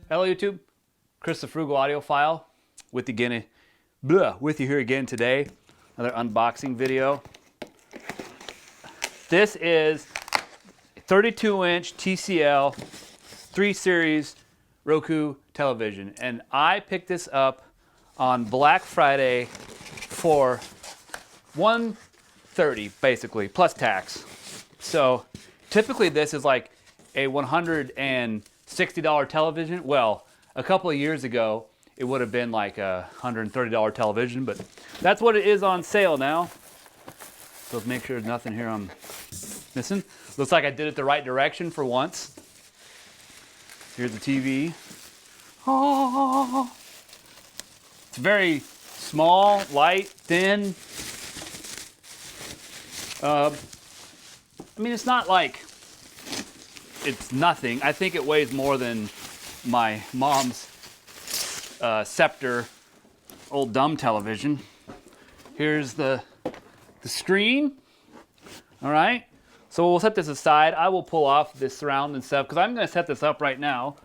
Hello YouTube, Chris the Frugal Audiophile with you here again today. Another unboxing video. This is a 32-inch TCL 3 series Roku television, and I picked this up on Black Friday for $130 basically, plus tax. So typically this is like a $160 television. Well, a couple of years ago it would have been like a $130 television, but that's what it is on sale now. So let's make sure there's nothing here I'm missing. Looks like I did it the right direction for once. Here's the TV. Oh, it's very small, light, thin. I mean, it's not like it's nothing. I think it weighs more than my mom's Scepter old dumb television. Here's the screen. All right. So we'll set this aside. I will pull off this surround and stuff because I'm going to set this up right now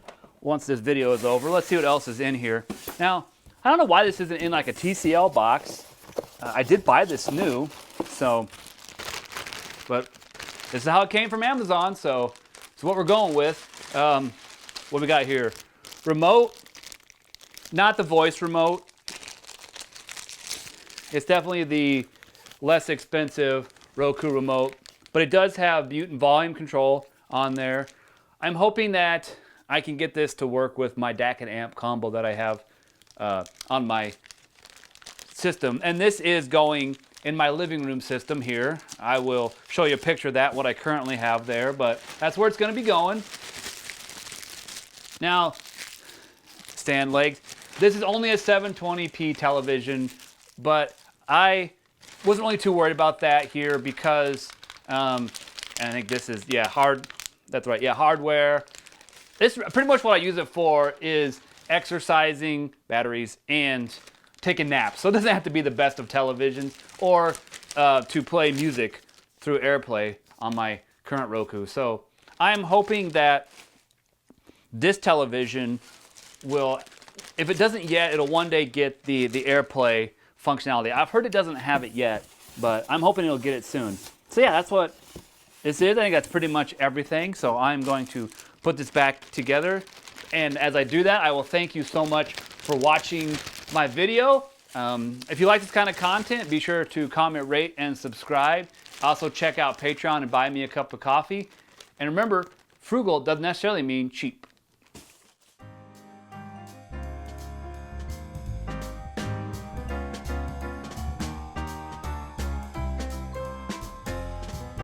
once this video is over. Let's see what else is in here. Now, I don't know why this isn't in like a TCL box. I did buy this new, but this is how it came from Amazon, so it's what we're going with. What do we got here? Remote, not the voice remote. It's definitely the less expensive Roku remote, but it does have mute and volume control on there. I'm hoping that I can get this to work with my DAC and amp combo that I have on my system. And this is going in my living room system here. I will show you a picture of that, what I currently have there, but that's where it's going to be going. Now, stand legs. This is only a 720p television, but I wasn't really too worried about that here because I think this is, hardware. This pretty much what I use it for is exercising, batteries, and taking naps. So it doesn't have to be the best of televisions or to play music through AirPlay on my current Roku. So I'm hoping that this television will, if it doesn't yet, it'll one day get the AirPlay functionality. I've heard it doesn't have it yet, but I'm hoping it'll get it soon. So yeah, that's what this is. I think that's pretty much everything. So I'm going to put this back together. And as I do that, I will thank you so much for watching my video. If you like this kind of content, be sure to comment, rate, and subscribe. Also check out Patreon and buy me a cup of coffee. And remember, frugal doesn't necessarily mean cheap.